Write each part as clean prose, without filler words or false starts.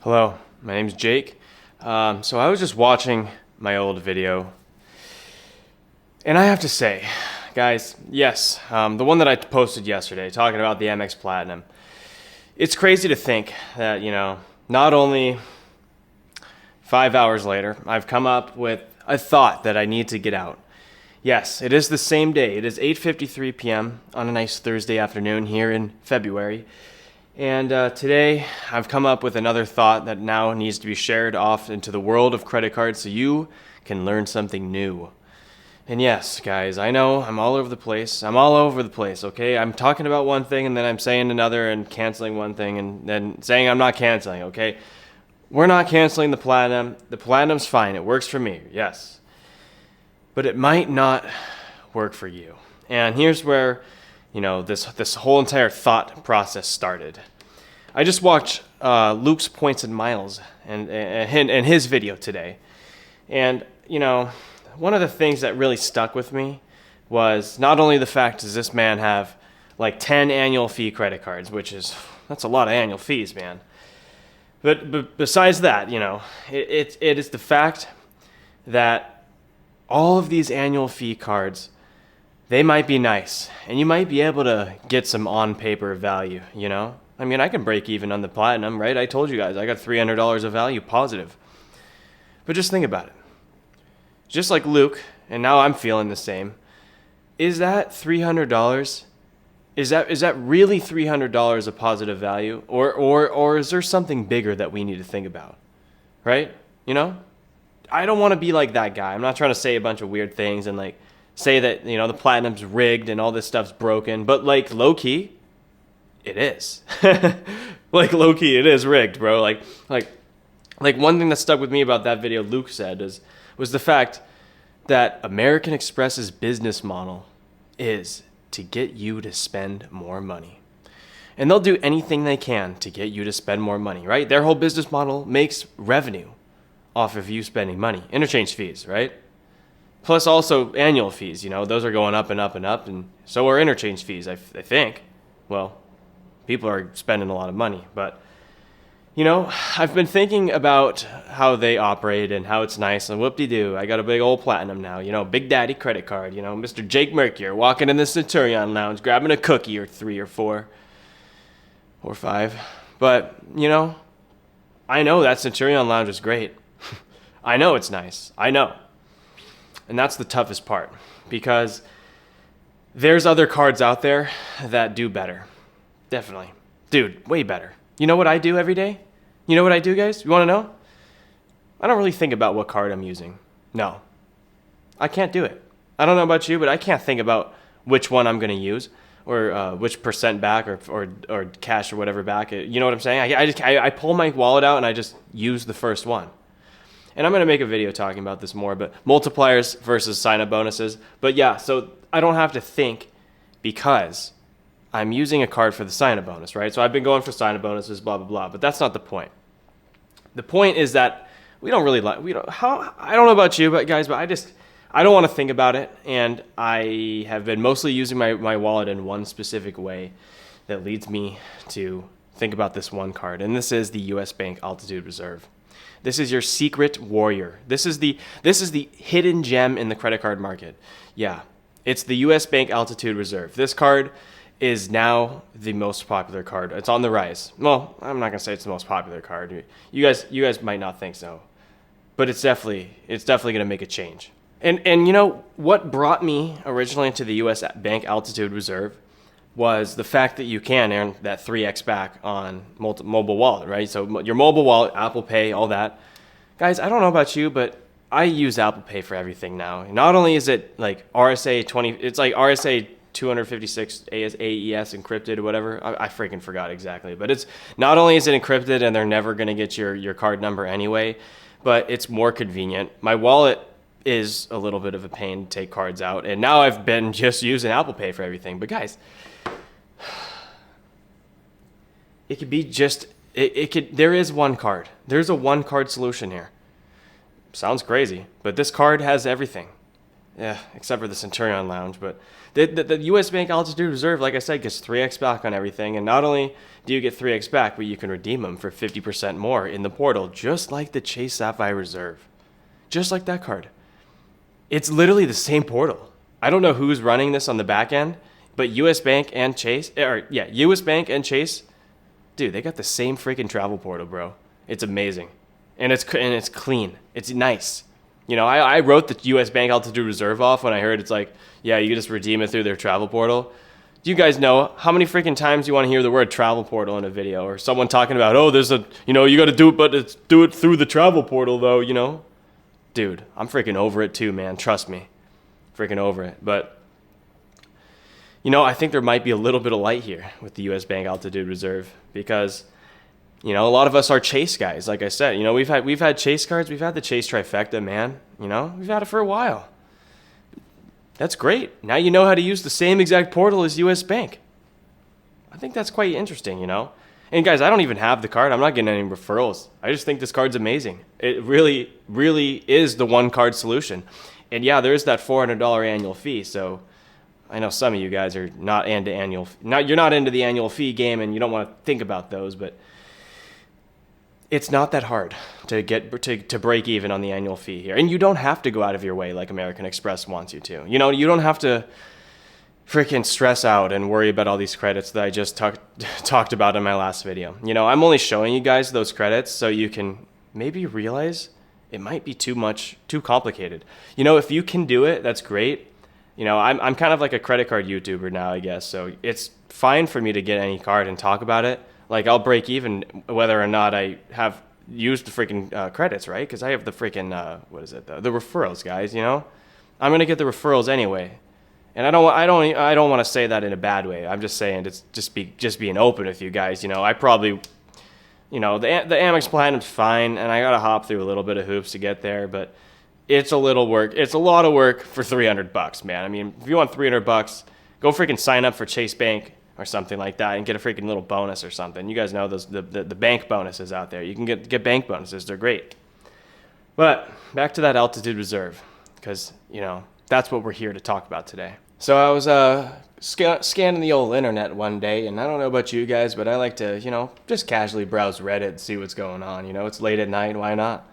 Hello, my name's Jake. So I was just watching my old video, and I have to say, guys, yes, the one that I posted yesterday talking about the Amex Platinum. It's crazy to think that, not only 5 hours later, I've come up with a thought that I need to get out. Yes, it is the same day. It is 8:53 p.m. on a nice Thursday afternoon here in February. And today, I've come up with another thought that now needs to be shared off into the world of credit cards so you can learn something new. And yes, guys, I know I'm all over the place. Okay? I'm talking about one thing and then I'm saying another and canceling one thing and then saying I'm not canceling, okay? We're not canceling the Platinum. The Platinum's fine. It works for me, yes. But it might not work for you. And here's where this whole entire thought process started. I just watched Luke's Points and Miles and his video today. And, one of the things that really stuck with me was not only the fact does this man have like 10 annual fee credit cards, that's a lot of annual fees, man. But besides that, it is the fact that all of these annual fee cards, they might be nice, and you might be able to get some on-paper value, I mean, I can break even on the Platinum, right? I told you guys, I got $300 of value positive. But just think about it. Just like Luke, and now I'm feeling the same, is that $300, is that really $300 of positive value? Or is there something bigger that we need to think about, right? I don't want to be like that guy. I'm not trying to say a bunch of weird things and say that, the Platinum's rigged and all this stuff's broken, but low-key, it is. Low-key, it is rigged, bro. Like one thing that stuck with me about that video Luke said was the fact that American Express's business model is to get you to spend more money. And they'll do anything they can to get you to spend more money, right? Their whole business model makes revenue off of you spending money. Interchange fees, right? Plus also annual fees, those are going up and up and up, and so are interchange fees, I think. Well, people are spending a lot of money, but, I've been thinking about how they operate and how it's nice, and whoop-de-doo, I got a big old Platinum now, Big Daddy credit card, Mr. Jake Mercury walking in the Centurion Lounge, grabbing a cookie or 3 or 4 or 5, but, I know that Centurion Lounge is great. I know it's nice. I know. And that's the toughest part, because there's other cards out there that do better. Definitely. Dude, way better. You know what I do every day? You know what I do, guys? You want to know? I don't really think about what card I'm using. No. I can't do it. I don't know about you, but I can't think about which one I'm going to use or which percent back or cash or whatever back. You know what I'm saying? I pull my wallet out and I just use the first one. And I'm going to make a video talking about this more, but multipliers versus sign-up bonuses. But yeah, so I don't have to think because I'm using a card for the sign-up bonus, right? So I've been going for sign-up bonuses, blah, blah, blah. But that's not the point. The point is that I don't know about you, but guys, but I don't want to think about it. And I have been mostly using my wallet in one specific way that leads me to think about this one card. And this is the US Bank Altitude Reserve. This is your secret warrior. This is the hidden gem in the credit card market. Yeah, it's the US Bank Altitude Reserve. This card is now the most popular card. It's on the rise. Well, I'm not gonna say it's the most popular card. You guys might not think so, but it's definitely gonna make a change. And what brought me originally into the US Bank Altitude Reserve was the fact that you can earn that 3x back on mobile wallet, right? So your mobile wallet, Apple Pay, all that. Guys, I don't know about you, but I use Apple Pay for everything now. Not only is it like RSA 20, it's like RSA 256 AES encrypted or whatever. I freaking forgot exactly. But it's not only is it encrypted and they're never going to get your card number anyway, but it's more convenient. My wallet is a little bit of a pain to take cards out. And now I've been just using Apple Pay for everything. But guys, it could be there is one card. There's a one card solution here. Sounds crazy, but this card has everything. Yeah, except for the Centurion Lounge. But the U.S. Bank Altitude Reserve, like I said, gets 3x back on everything. And not only do you get 3x back, but you can redeem them for 50% more in the portal, just like the Chase Sapphire Reserve. Just like that card. It's literally the same portal. I don't know who's running this on the back end, but U.S. Bank and Chase, U.S. Bank and Chase, dude, they got the same freaking travel portal, bro. It's amazing. And it's clean. It's nice. You know, I wrote the U.S. Bank Altitude Reserve off when I heard it's like, yeah, you can just redeem it through their travel portal. Do you guys know how many freaking times you want to hear the word travel portal in a video, or someone talking about, oh, there's a, you know, you got to do it, but do it through the travel portal though, you know? Dude, I'm freaking over it too, man. Trust me. Freaking over it. But, you know, I think there might be a little bit of light here with the U.S. Bank Altitude Reserve because, you know, a lot of us are Chase guys. Like I said, you know, we've had Chase cards. We've had the Chase trifecta, man. You know, we've had it for a while. That's great. Now you know how to use the same exact portal as U.S. Bank. I think that's quite interesting, you know. And guys, I don't even have the card. I'm not getting any referrals. I just think this card's amazing. It really, really is the one card solution. And yeah, there is that $400 annual fee. So I know some of you guys are not into you're not into the annual fee game and you don't want to think about those, but it's not that hard to get to break even on the annual fee here. And you don't have to go out of your way like American Express wants you to. You know, you don't have to freaking stress out and worry about all these credits that I just talked about in my last video. You know, I'm only showing you guys those credits so you can maybe realize it might be too complicated. You know, if you can do it, that's great. You know, I'm kind of like a credit card YouTuber now, I guess. So it's fine for me to get any card and talk about it. Like, I'll break even whether or not I have used the freaking credits, right? Because I have the freaking, the referrals, guys, you know? I'm going to get the referrals anyway. And I don't want to say that in a bad way. I'm just saying it's just being open with you guys. You know, I probably, you know, the Amex Platinum's fine, and I got to hop through a little bit of hoops to get there, but it's a little work. It's a lot of work for $300, man. I mean, if you want $300, go freaking sign up for Chase Bank or something like that and get a freaking little bonus or something. You guys know those the bank bonuses out there. You can get bank bonuses. They're great. But back to that Altitude Reserve, because, you know, that's what we're here to talk about today. So I was scanning the old internet one day, and I don't know about you guys, but I like to, you know, just casually browse Reddit and see what's going on. You know, it's late at night, why not?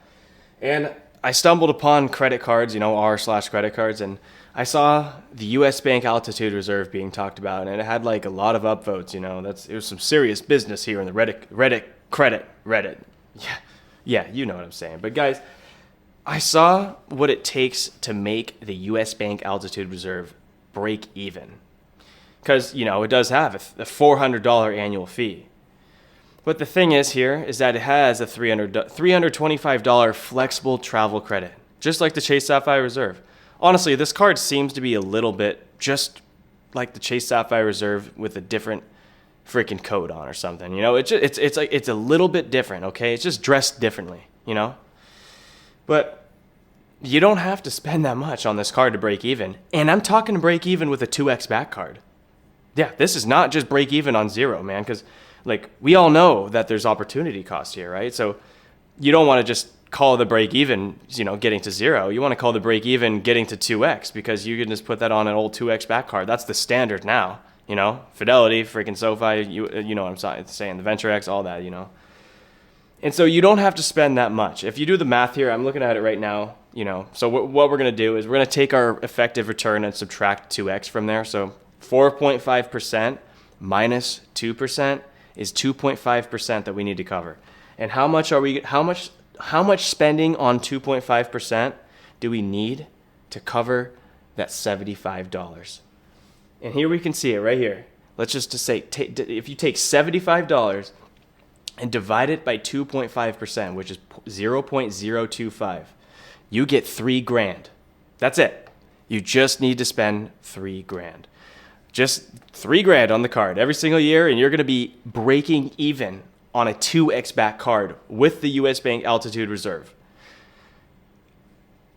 And I stumbled upon credit cards, you know, r/credit cards, and I saw the U.S. Bank Altitude Reserve being talked about, and it had like a lot of upvotes. You know, it was some serious business here in the Reddit. Yeah, you know what I'm saying. But guys, I saw what it takes to make the U.S. Bank Altitude Reserve break even, because, you know, it does have a $400 annual fee. But the thing is here is that it has a $325 flexible travel credit, just like the Chase Sapphire Reserve. Honestly, this card seems to be a little bit just like the Chase Sapphire Reserve with a different freaking code on or something. You know, it's a little bit different, okay? It's just dressed differently, you know? But you don't have to spend that much on this card to break even. And I'm talking to break even with a 2x back card. Yeah, this is not just break even on zero, man, because, like, we all know that there's opportunity cost here, right? So you don't want to just call the break even, you know, getting to zero. You want to call the break even getting to 2x, because you can just put that on an old 2x back card. That's the standard now, you know? Fidelity, freaking SoFi, you know what I'm saying, the Venture X, all that, you know? And so you don't have to spend that much. If you do the math here, I'm looking at it right now, you know. So what we're going to do is we're going to take our effective return and subtract 2x from there. So 4.5% minus 2% is 2.5% that we need to cover. And how much spending on 2.5% do we need to cover that $75? And here we can see it right here. Let's just say, if you take $75 and divide it by 2.5%, which is 0.025, you get $3,000. That's it. You just need to spend $3,000. Just $3,000 on the card every single year, and you're going to be breaking even on a 2x back card with the U.S. Bank Altitude Reserve.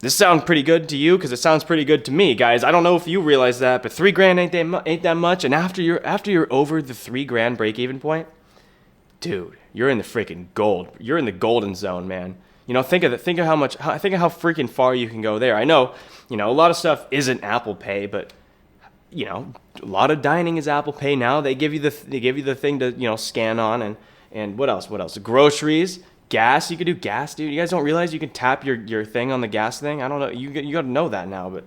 This sounds pretty good to you, because it sounds pretty good to me, guys. I don't know if you realize that, but $3,000 ain't that much. And after you're over the $3,000 break even point, dude, you're in the freaking gold. You're in the golden zone, man. think of think of how freaking far you can go there. I know, a lot of stuff isn't Apple Pay, but a lot of dining is Apple Pay now. They give you the thing to scan on, and what else? Groceries, gas. You could do gas, dude. You guys don't realize you can tap your thing on the gas thing. I don't know. You got to know that now, but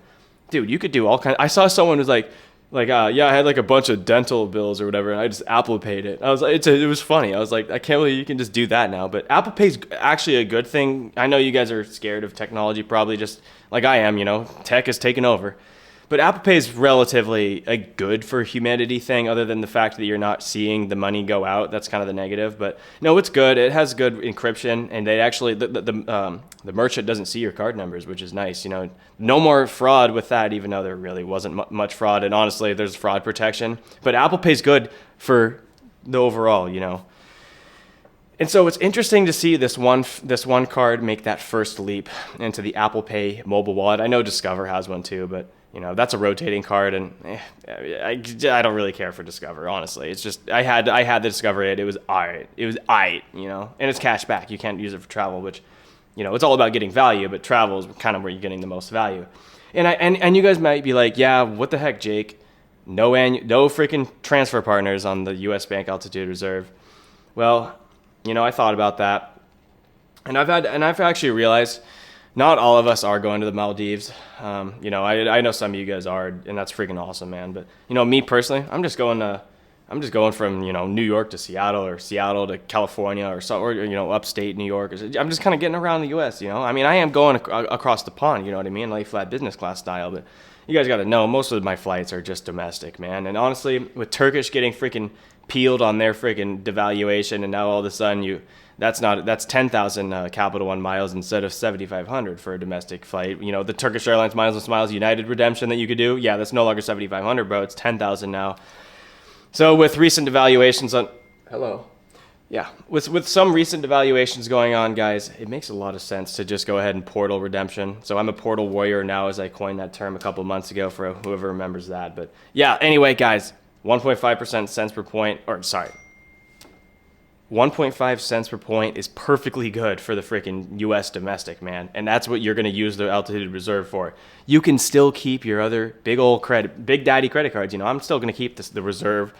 dude, you could do all kinds. I saw someone who's like, yeah, I had like a bunch of dental bills or whatever, and I just Apple Paid it. I was like, it was funny. I was like, I can't believe you can just do that now. But Apple Pay's actually a good thing. I know you guys are scared of technology, probably just like I am. Tech has taken over. But Apple Pay is relatively a good for humanity thing, other than the fact that you're not seeing the money go out. That's kind of the negative. But no, it's good. It has good encryption, and they actually the merchant doesn't see your card numbers, which is nice. No more fraud with that, even though there really wasn't much fraud. And honestly, there's fraud protection. But Apple Pay's good for the overall. And so it's interesting to see this one card make that first leap into the Apple Pay mobile wallet. I know Discover has one too, but that's a rotating card, and I don't really care for Discover, honestly. It's just I had the Discover 8. It was alright. And it's cash back. You can't use it for travel, which it's all about getting value, but travel is kind of where you're getting the most value. And you guys might be like, yeah, what the heck, Jake? No freaking transfer partners on the U.S. Bank Altitude Reserve. Well, I thought about that, and I've actually realized not all of us are going to the Maldives. I know some of you guys are, and that's freaking awesome, man. But me personally, I'm just going from New York to Seattle, or Seattle to California, or upstate New York. I'm just kind of getting around the U.S. I mean, I am going across the pond. You know what I mean? Lay flat business class style. But you guys got to know, most of my flights are just domestic, man. And honestly, with Turkish getting freaking peeled on their freaking devaluation, and now all of a sudden that's 10,000 Capital One miles instead of 7,500 for a domestic flight. The Turkish Airlines Miles and Smiles United redemption that you could do, yeah, that's no longer 7,500, bro. It's 10,000 now. So with recent devaluations with some recent devaluations going on, guys, it makes a lot of sense to just go ahead and portal redemption. So I'm a portal warrior now, as I coined that term a couple months ago for whoever remembers that. But yeah, anyway, guys, 1.5% cents per point, 1.5 cents per point is perfectly good for the freaking U.S. domestic, man. And that's what you're going to use the Altitude Reserve for. You can still keep your other big daddy credit cards. I'm still going to keep the Reserve,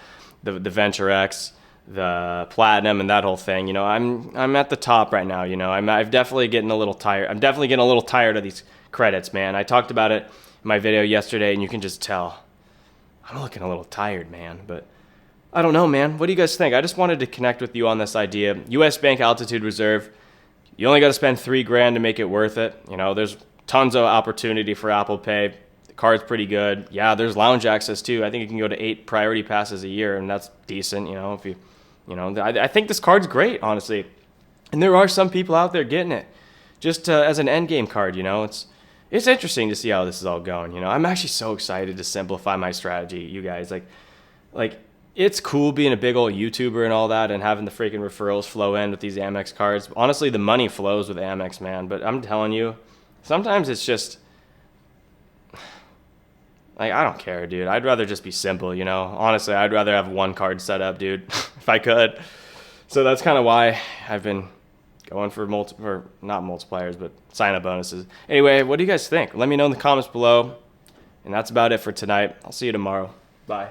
the Venture X, the Platinum, and that whole thing. I'm at the top right now. I'm definitely getting a little tired. I'm definitely getting a little tired of these credits, man. I talked about it in my video yesterday, and you can just tell I'm looking a little tired, man. But I don't know, man. What do you guys think? I just wanted to connect with you on this idea. U.S. Bank Altitude Reserve, you only got to spend $3,000 to make it worth it. There's tons of opportunity for Apple Pay. The card's pretty good. Yeah, there's lounge access too. I think you can go to 8 priority passes a year, and that's decent. I think this card's great, honestly. And there are some people out there getting it just as an end game card. It's interesting to see how this is all going. I'm actually so excited to simplify my strategy, you guys. Like. It's cool being a big old YouTuber and all that, and having the freaking referrals flow in with these Amex cards. Honestly, the money flows with Amex, man. But I'm telling you, sometimes it's just I don't care, dude. I'd rather just be simple, Honestly, I'd rather have one card set up, dude, if I could. So that's kind of why I've been going for not multipliers, but sign-up bonuses. Anyway, what do you guys think? Let me know in the comments below. And that's about it for tonight. I'll see you tomorrow. Bye.